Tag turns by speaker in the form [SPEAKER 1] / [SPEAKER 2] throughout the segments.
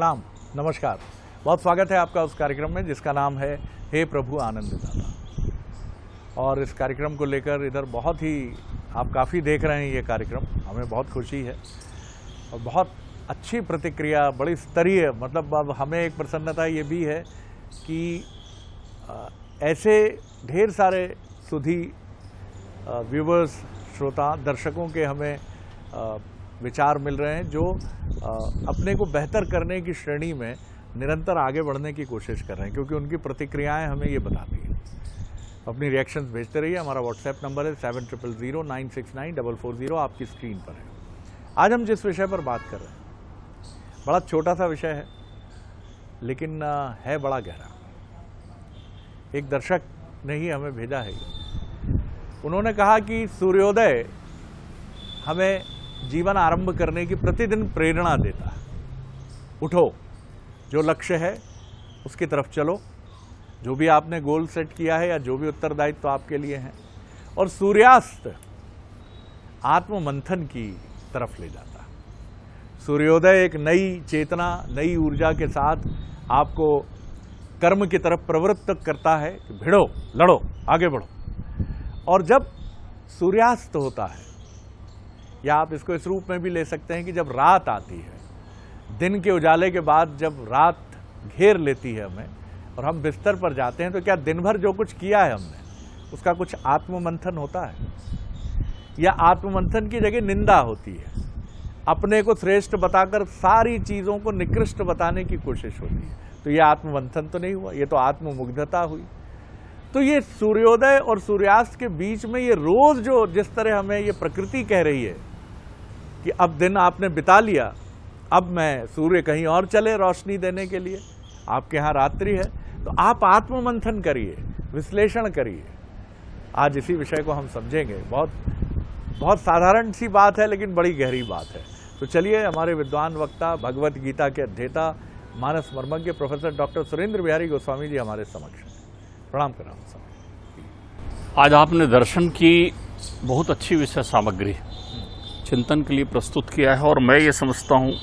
[SPEAKER 1] प्रणाम, नमस्कार। बहुत स्वागत है आपका उस कार्यक्रम में जिसका नाम है हे प्रभु आनंद दाता। और इस कार्यक्रम को लेकर इधर बहुत ही आप काफ़ी देख रहे हैं ये कार्यक्रम, हमें बहुत खुशी है और बहुत अच्छी प्रतिक्रिया, बड़ी स्तरीय, मतलब अब हमें एक प्रसन्नता ये भी है कि ऐसे ढेर सारे सुधी व्यूवर्स, श्रोता, दर्शकों के हमें विचार मिल रहे हैं जो अपने को बेहतर करने की श्रेणी में निरंतर आगे बढ़ने की कोशिश कर रहे हैं, क्योंकि उनकी प्रतिक्रियाएं हमें ये बताती हैं। अपनी रिएक्शंस भेजते रहिए। हमारा व्हाट्सएप नंबर है 7000969440, आपकी स्क्रीन पर है। आज हम जिस विषय पर बात कर रहे हैं बड़ा छोटा सा विषय है, लेकिन है बड़ा गहरा। एक दर्शक ने ही हमें भेजा है। उन्होंने कहा कि सूर्योदय हमें जीवन आरंभ करने की प्रतिदिन प्रेरणा देता है। उठो, जो लक्ष्य है उसकी तरफ चलो, जो भी आपने गोल सेट किया है या जो भी उत्तरदायित्व तो आपके लिए हैं। और सूर्यास्त आत्ममंथन की तरफ ले जाता है। सूर्योदय एक नई चेतना, नई ऊर्जा के साथ आपको कर्म की तरफ प्रवृत्त करता है कि भिड़ो, लड़ो, आगे बढ़ो। और जब सूर्यास्त होता है, या आप इसको इस रूप में भी ले सकते हैं कि जब रात आती है, दिन के उजाले के बाद जब रात घेर लेती है हमें और हम बिस्तर पर जाते हैं, तो क्या दिन भर जो कुछ किया है हमने उसका कुछ आत्ममंथन होता है? या आत्ममंथन की जगह निंदा होती है, अपने को श्रेष्ठ बताकर सारी चीज़ों को निकृष्ट बताने की कोशिश होती है। तो ये आत्ममंथन तो नहीं हुआ, ये तो आत्ममुग्धता हुई। तो ये सूर्योदय और सूर्यास्त के बीच में ये रोज जो जिस तरह हमें ये प्रकृति कह रही है कि अब दिन आपने बिता लिया, अब मैं सूर्य कहीं और चले रोशनी देने के लिए, आपके यहाँ रात्रि है, तो आप आत्ममंथन करिए, विश्लेषण करिए। आज इसी विषय को हम समझेंगे। बहुत साधारण सी बात है, लेकिन बड़ी गहरी बात है। तो चलिए, हमारे विद्वान वक्ता, भगवत गीता के अध्येता, मानस मर्मज्ञ प्रोफेसर डॉक्टर सुरेंद्र बिहारी गोस्वामी जी हमारे समक्ष हैं। प्रणाम कर रहा हूँ।
[SPEAKER 2] आज आपने दर्शन की बहुत अच्छी विषय सामग्री चिंतन के लिए प्रस्तुत किया है, और मैं ये समझता हूँ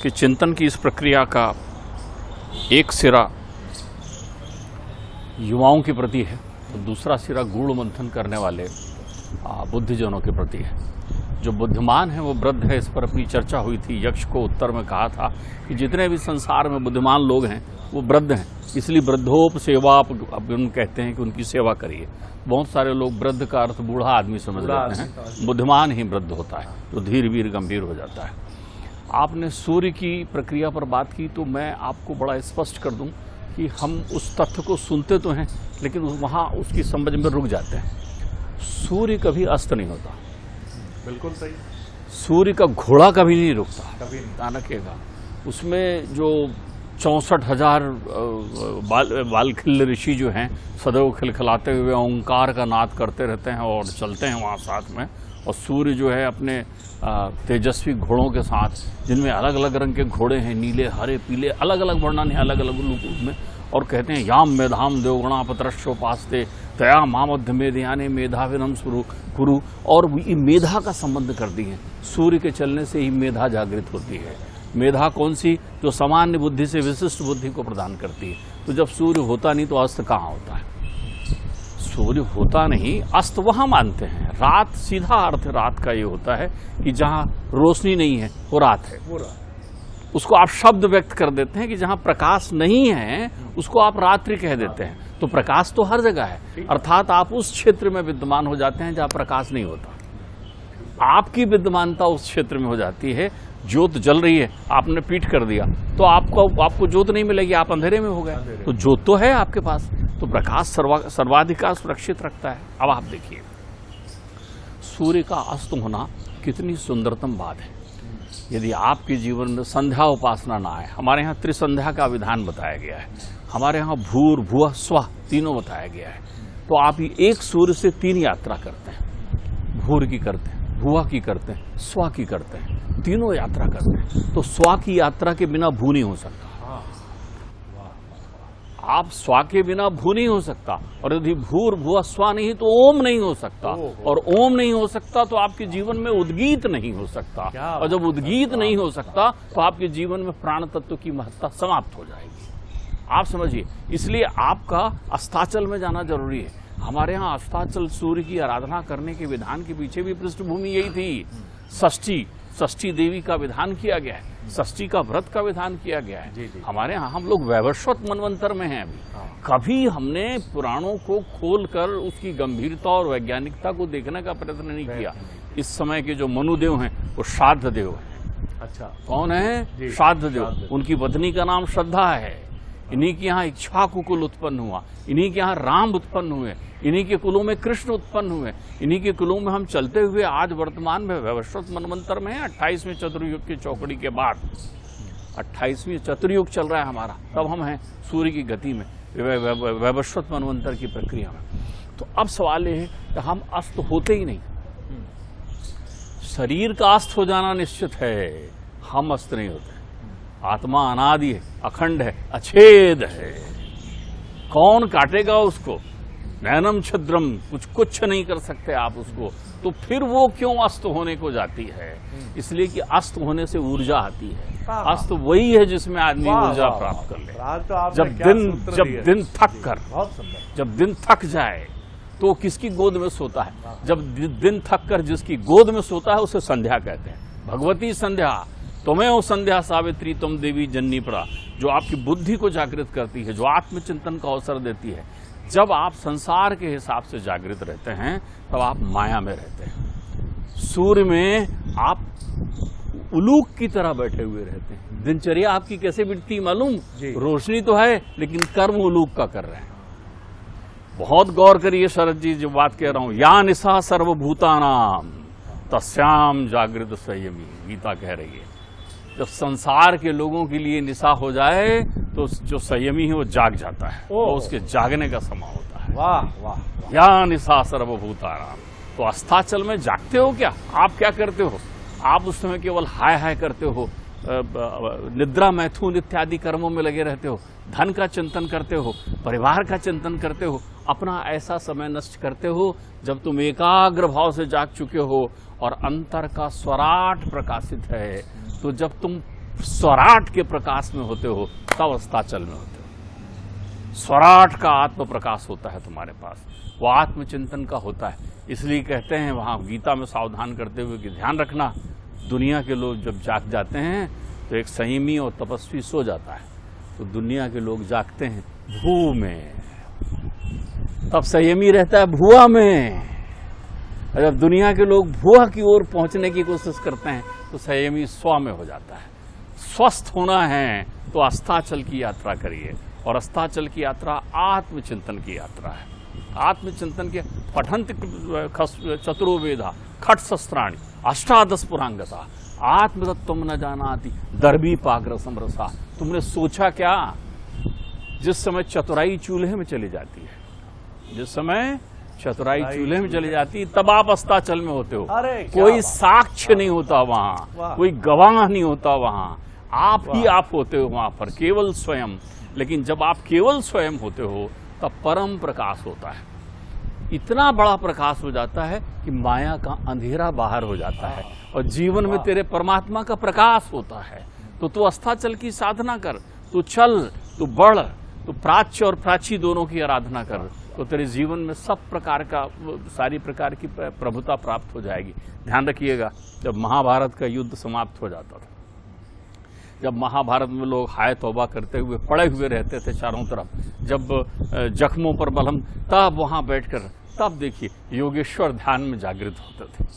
[SPEAKER 2] कि चिंतन की इस प्रक्रिया का एक सिरा युवाओं के प्रति है, तो दूसरा सिरा गूढ़ मंथन करने वाले बुद्धिजनों के प्रति है। जो बुद्धिमान है वो वृद्ध है, इस पर अपनी चर्चा हुई थी। यक्ष को उत्तर में कहा था कि जितने भी संसार में बुद्धिमान लोग हैं वो वृद्ध हैं, इसलिए वृद्धोप सेवा अब उन कहते हैं कि उनकी सेवा करिए। बहुत सारे लोग वृद्ध का अर्थ बूढ़ा आदमी समझ लेते हैं, बुद्धिमान ही वृद्ध होता है, जो धीर वीर गंभीर हो जाता है। आपने सूर्य की प्रक्रिया पर बात की, तो मैं आपको बड़ा स्पष्ट कर दूं कि हम उस तथ्य को सुनते तो हैं, लेकिन वहाँ उसकी समझ में रुक जाते हैं। सूर्य कभी अस्त नहीं होता।
[SPEAKER 1] बिल्कुल सही।
[SPEAKER 2] सूर्य का घोड़ा कभी नहीं रुकता,
[SPEAKER 1] कभी नहीं
[SPEAKER 2] तानकेगा। उसमें जो 64,000 बालखिल्य ऋषि जो हैं, सदैव खिलखिलाते हुए ओंकार का नाद करते रहते हैं और चलते हैं वहाँ साथ में। और सूर्य जो है अपने तेजस्वी घोड़ों के साथ, जिनमें अलग अलग रंग के घोड़े हैं, नीले, हरे, पीले, अलग अलग वर्णन है, अलग अलग रूप में। और कहते हैं याम मेधाम देवगुणा पत्रश्योपास्ते तया मामध्य मेधयाने मेधाविनम शुरू कुरु। और ये मेधा का संबंध कर दी है। सूर्य के चलने से ही मेधा जागृत होती है। मेधा कौन सी? जो सामान्य बुद्धि से विशिष्ट बुद्धि को प्रदान करती है। तो जब सूर्य होता नहीं तो अस्त कहाँ होता है? सूर्य होता नहीं, अस्त वहां मानते हैं। रात, सीधा अर्थ रात का ये होता है कि जहां रोशनी नहीं है वो रात है। उसको आप शब्द व्यक्त कर देते हैं कि जहां प्रकाश नहीं है उसको आप रात्रि कह देते हैं। तो प्रकाश तो हर जगह है, अर्थात आप उस क्षेत्र में विद्यमान हो जाते हैं जहां प्रकाश नहीं होता। आपकी विद्यमानता उस क्षेत्र में हो जाती है। ज्योत जल रही है, आपने पीठ कर दिया तो आपको ज्योत नहीं मिलेगी, आप अंधेरे में हो गए। तो ज्योत तो है आपके पास, तो प्रकाश सर्वाधिकार सुरक्षित रखता है। अब आप देखिए, सूर्य का अस्त होना कितनी सुंदरतम बात है। यदि आपके जीवन में संध्या उपासना ना आए, हमारे यहाँ त्रिसंध्या का विधान बताया गया है, हमारे यहाँ भूर भुवः स्वः तीनों बताया गया है। तो आप एक सूर्य से 3 यात्रा करते हैं, भूर की करते हैं, भुवा की करते हैं, स्वा की करते हैं, तीनों यात्रा करते हैं। तो स्वा की यात्रा के बिना भू नहीं हो सकता। आप स्वा के बिना भू नहीं हो सकता, और यदि भूर भुआ स्वा नहीं तो ओम नहीं हो सकता, और ओम नहीं हो सकता तो आपके जीवन में उद्गीत नहीं हो सकता, और जब उद्गीत नहीं हो सकता तो आपके जीवन में प्राण तत्व की महत्ता समाप्त हो जाएगी। आप समझिए, इसलिए आपका अस्ताचल में जाना जरूरी है। हमारे यहाँ अस्ताचल सूर्य की आराधना करने के विधान के पीछे भी पृष्ठभूमि यही थी। षष्ठी देवी का विधान किया गया है, षष्ठी का व्रत का विधान किया गया है। हमारे यहाँ हम लोग वैवस्वत मनवंतर में हैं अभी। कभी हमने पुराणों को खोलकर उसकी गंभीरता और वैज्ञानिकता को देखने का प्रयत्न नहीं किया। इस समय के जो मनुदेव हैं वो श्राद्ध देव हैं।
[SPEAKER 1] अच्छा,
[SPEAKER 2] कौन है? श्राद्ध देव। उनकी पत्नी का नाम श्रद्धा है। इन्हीं के यहाँ इक्ष्वाकु कुल उत्पन्न हुआ, इन्हीं के यहाँ राम उत्पन्न हुए, इन्हीं के कुलों में कृष्ण उत्पन्न हुए, इन्हीं के कुलों में हम चलते हुए आज वर्तमान में वैवस्वत मनवंतर में 28वें चतुर्युग की चौकड़ी के बाद 28वें चतुर्युग चल रहा है हमारा, तब हम हैं सूर्य की गति में, वैवस्वत मनवंतर की प्रक्रिया में। तो अब सवाल ये है कि हम अस्त होते ही नहीं। शरीर का अस्त हो जाना निश्चित है, हम अस्त नहीं होते। आत्मा अनादि है, अखंड है, अछेद है। कौन काटेगा उसको? नैनम छिद्रम, कुछ नहीं कर सकते आप उसको। तो फिर वो क्यों अस्त होने को जाती है? इसलिए कि अस्त होने से ऊर्जा आती है। अस्त वही है जिसमें आदमी ऊर्जा प्राप्त कर ले। जब दिन थक कर, जब दिन थक जाए तो किसकी गोद में सोता है? जब दिन थक कर जिसकी गोद में सोता है उसे संध्या कहते हैं। भगवती संध्या, तुम्हें संध्या सावित्री तुम देवी जननी परा, जो आपकी बुद्धि को जागृत करती है, जो आत्मचिंतन का अवसर देती है। जब आप संसार के हिसाब से जागृत रहते हैं तब आप माया में रहते हैं। सूर्य में आप उलूक की तरह बैठे हुए रहते हैं। दिनचर्या आपकी कैसे बीतती मालूम? रोशनी तो है लेकिन कर्म उलूक का कर रहे हैं। बहुत गौर करिए शरद जी, जो बात कह रहा हूं, या निशा सर्वभूतानाम तस्याम जागृत संयमी, गीता कह रही है। जब संसार के लोगों के लिए निशा हो जाए तो जो संयमी है वो जाग जाता है, तो उसके जागने का समय होता है।
[SPEAKER 1] वाह वाह।
[SPEAKER 2] या निशा सर्वभूतानाम। तो अस्ताचल में जागते हो क्या? आप क्या करते हो? आप उस समय केवल हाय हाय करते हो, निद्रा मैथुन इत्यादि कर्मों में लगे रहते हो, धन का चिंतन करते हो, परिवार का चिंतन करते हो, अपना ऐसा समय नष्ट करते हो जब तुम एकाग्र भाव से जाग चुके हो और अंतर का स्वराट प्रकाशित है। तो जब तुम स्वराट के प्रकाश में होते हो तब अस्ताचल में होते हो। स्वराट का आत्म प्रकाश होता है तुम्हारे पास, वो आत्मचिंतन का होता है। इसलिए कहते हैं वहां गीता में सावधान करते हुए कि ध्यान रखना, दुनिया के लोग जब जाग जाते हैं तो एक संयमी और तपस्वी सो जाता है, तो दुनिया के लोग जागते हैं भू में, तब संयमी रहता है भुआ में। और जब दुनिया के लोग भुआ की ओर पहुंचने की कोशिश करते हैं तो संयमी स्व में हो जाता है। स्वस्थ होना है तो अस्ताचल की यात्रा करिए, और अस्ताचल की यात्रा आत्मचिंतन की यात्रा है। आत्मचिंतन के पठंत चतुर्वेदा खट शस्त्राणी अष्टादश पुरांगता आत्मतत्व न जानाति दर्भी पाग्र समरसा। तुमने सोचा क्या? जिस समय चतुराई चूल्हे में चली जाती है, जिस समय चतुराई चूल्हे में चली जाती है, तब आप अस्ताचल में होते हो। कोई साक्ष्य नहीं होता वहां, कोई गवाह नहीं होता वहां, आप ही आप होते हो वहां पर, केवल स्वयं। लेकिन जब आप केवल स्वयं होते हो तब परम प्रकाश होता है। इतना बड़ा प्रकाश हो जाता है कि माया का अंधेरा बाहर हो जाता है और जीवन में तेरे परमात्मा का प्रकाश होता है। तो तू अस्ताचल की साधना कर, तू चल, तू बढ़, तू प्राच्य और प्राची दोनों की आराधना कर, तो तेरे जीवन में सब प्रकार का, सारी प्रकार की प्रभुता प्राप्त हो जाएगी। ध्यान रखिएगा, जब महाभारत का युद्ध समाप्त हो जाता था, जब महाभारत में लोग हाय तौबा करते हुए पड़े हुए रहते थे चारों तरफ, जब जख्मों पर मलहम, तब वहां बैठकर, तब देखिए योगेश्वर ध्यान में जागृत होते थे,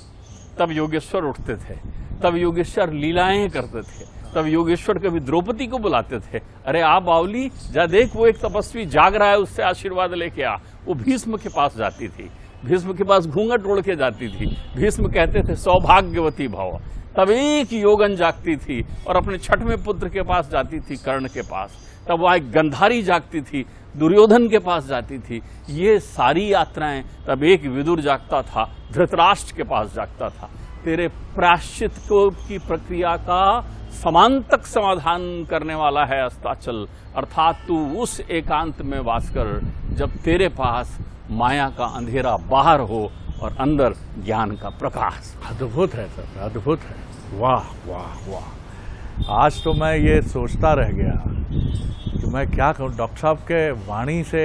[SPEAKER 2] तब योगेश्वर उठते थे, तब योगेश्वर लीलाएं करते थे, तब योगेश्वर कभी द्रौपदी को बुलाते थे, अरे आ बावली जा देख, वो एक तपस्वी जाग रहा है, उससे आशीर्वाद लेके आ। वो भीष्म के पास जाती थी, भीष्म के पास घूंघट ओढ़ के जाती थी, भीष्म कहते थे सौभाग्यवती भव। तब एक योगन जागती थी और अपने छठवें पुत्र के पास जाती थी, कर्ण के पास। तब वह एक गंधारी जागती थी, दुर्योधन के पास जाती थी। ये सारी यात्राएं, तब एक विदुर जागता था, धृतराष्ट्र के पास जागता था। तेरे प्रायश्चित की प्रक्रिया का समांतक समाधान करने वाला है अस्ताचल, अर्थात तू उस एकांत में वास कर जब तेरे पास माया का अंधेरा बाहर हो और अंदर ज्ञान का प्रकाश।
[SPEAKER 1] अद्भुत है सर, अद्भुत है। वाह वाह वाह। आज तो मैं ये सोचता रह गया कि मैं क्या कहूँ डॉक्टर साहब के वाणी से।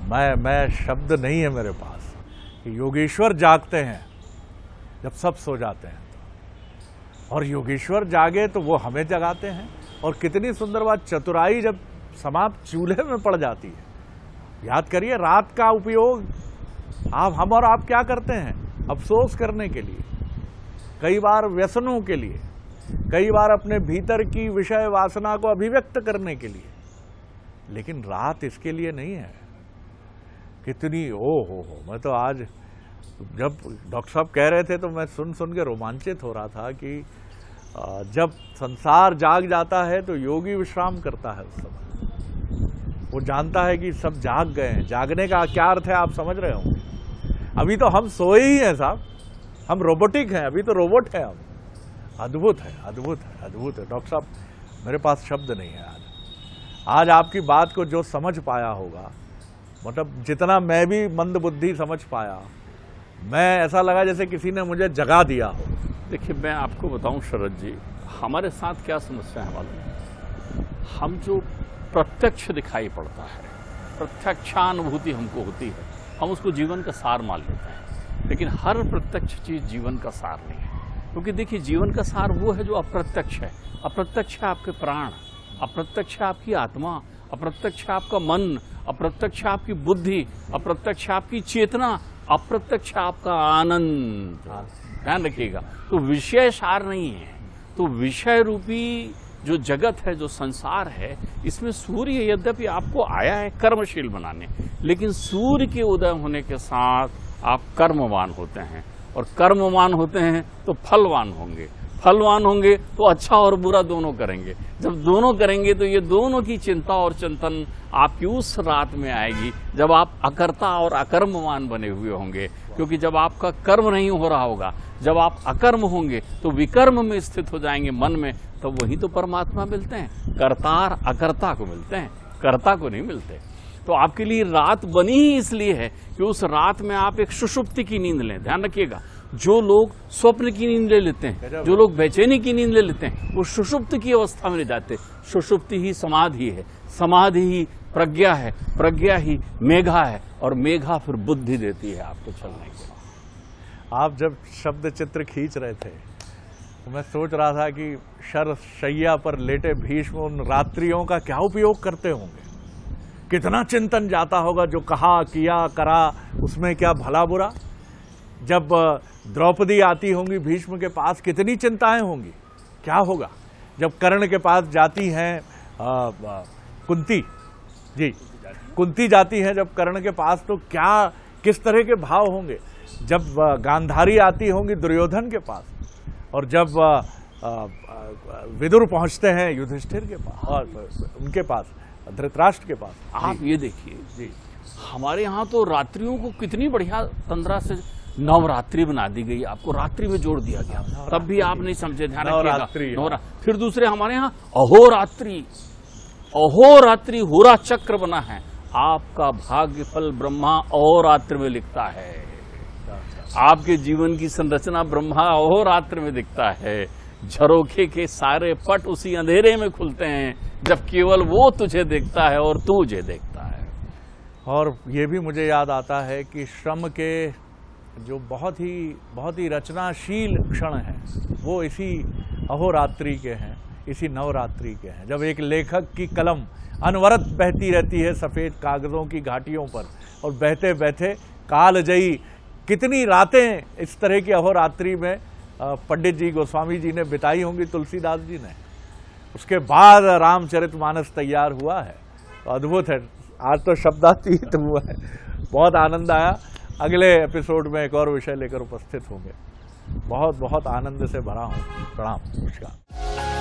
[SPEAKER 1] मैं शब्द नहीं है मेरे पास कि योगेश्वर जागते हैं जब सब सो जाते हैं, और योगेश्वर जागे तो वो हमें जगाते हैं। और कितनी सुंदर बात, चतुराई जब समाप्त चूल्हे में पड़ जाती है। याद करिए, रात का उपयोग हम और आप क्या करते हैं? अफसोस करने के लिए, कई बार व्यसनों के लिए, कई बार अपने भीतर की विषय वासना को अभिव्यक्त करने के लिए। लेकिन रात इसके लिए नहीं है। कितनी हो, मैं तो आज जब डॉक्टर साहब कह रहे थे तो मैं सुन के रोमांचित हो रहा था कि जब संसार जाग जाता है तो योगी विश्राम करता है। उस समय वो जानता है कि सब जाग गए हैं। जागने का क्या अर्थ है आप समझ रहे होंगे। अभी तो हम सोए ही हैं साहब, हम रोबोटिक हैं, अभी तो रोबोट हैं हम। अद्भुत है, अद्भुत है, अद्भुत है। डॉक्टर साहब, मेरे पास शब्द नहीं है आज आपकी बात को जो समझ पाया होगा, मतलब जितना मैं भी मंद बुद्धि समझ पाया, मैं ऐसा लगा जैसे किसी ने मुझे जगा दिया हो।
[SPEAKER 2] देखिए, मैं आपको बताऊं शरद जी, हमारे साथ क्या समस्या है मालूम? हम जो प्रत्यक्ष दिखाई पड़ता है, प्रत्यक्षानुभूति हमको होती है, हम उसको जीवन का सार मान लेते हैं। लेकिन हर प्रत्यक्ष चीज जीवन का सार नहीं है। क्योंकि देखिए, जीवन का सार वो है जो अप्रत्यक्ष है। अप्रत्यक्ष है आपके प्राण, अप्रत्यक्ष है आपकी आत्मा, अप्रत्यक्ष है आपका मन, अप्रत्यक्ष है आपकी बुद्धि, अप्रत्यक्ष है आपकी चेतना, अप्रत्यक्ष है आपका आनंद। ध्यान रखिएगा। तो विषय सार नहीं है। तो विषय रूपी जो जगत है, जो संसार है, इसमें सूर्य यद्यपि आपको आया है कर्मशील बनाने, लेकिन सूर्य के उदय होने के साथ आप कर्मवान होते हैं, और कर्मवान होते हैं तो फलवान होंगे। फलवान होंगे तो अच्छा और बुरा दोनों करेंगे। जब दोनों करेंगे तो ये दोनों की चिंता और चिंतन आपकी उस रात में आएगी जब आप अकर्ता और अकर्मवान बने हुए होंगे। क्योंकि जब आपका कर्म नहीं हो रहा होगा, जब आप अकर्म होंगे तो विकर्म में स्थित हो जाएंगे मन में, तो वही तो परमात्मा मिलते हैं। कर्तार अकर्ता को मिलते हैं, कर्ता को नहीं मिलते। तो आपके लिए रात बनी ही इसलिए है कि उस रात में आप एक सुषुप्ति की नींद लें। ध्यान रखिएगा, जो लोग स्वप्न की नींद ले लेते हैं, जो लोग बेचैनी की नींद ले लेते हैं, वो सुषुप्त की अवस्था में ले जाते। सुषुप्ति ही समाधि है, समाधि ही प्रज्ञा है, प्रज्ञा ही मेघा है, और मेघा फिर बुद्धि देती है आपको चलने को।
[SPEAKER 1] आप जब शब्द चित्र खींच रहे थे तो मैं सोच रहा था कि शरशैया पर लेटे भीष्म उन रात्रियों का क्या उपयोग करते होंगे। कितना चिंतन जाता होगा, जो कहा किया करा उसमें क्या भला बुरा। जब द्रौपदी आती होंगी भीष्म के पास, कितनी चिंताएं होंगी, क्या होगा। जब कर्ण के पास जाती हैं कुंती जी, कुंती जाती हैं जब कर्ण के पास, तो क्या किस तरह के भाव होंगे। जब गांधारी आती होंगी दुर्योधन के पास, और जब विदुर पहुंचते हैं युधिष्ठिर के पास और उनके पास धृतराष्ट्र के पास।
[SPEAKER 2] आप ये देखिए जी, हमारे यहाँ तो रात्रियों को कितनी बढ़िया तंद्रा से नवरात्रि बना दी गई, आपको रात्रि में जोड़ दिया गया, तब भी आप नहीं समझे। ध्यान रखिएगा, फिर दूसरे हमारे यहाँ अहोरात्रि, अहोरात्रि होरा चक्र बना है। आपका भाग्य फल ब्रह्मा अहोरात्र में लिखता है। आपके जीवन की संरचना ब्रह्मा अहोरात्र में दिखता है। झरोखे के सारे पट उसी अंधेरे में खुलते हैं जब केवल वो तुझे देखता है और तू मुझे देखता है।
[SPEAKER 1] और ये भी मुझे याद आता है कि श्रम के जो बहुत ही रचनाशील क्षण हैं, वो इसी अहोरात्रि के हैं, इसी नवरात्रि के हैं, जब एक लेखक की कलम अनवरत बहती रहती है सफ़ेद कागज़ों की घाटियों पर, और बहते बहते कालजयी कितनी रातें इस तरह की अहोरात्रि में पंडित जी गोस्वामी जी ने बिताई होंगी, तुलसीदास जी ने। उसके बाद रामचरितमानस तैयार हुआ है। तो अद्भुत है। आज तो शब्दातीत हुआ है, बहुत आनंद आया। अगले एपिसोड में एक और विषय लेकर उपस्थित होंगे। बहुत बहुत आनंद से भरा हूँ। प्रणाम, नमस्कार।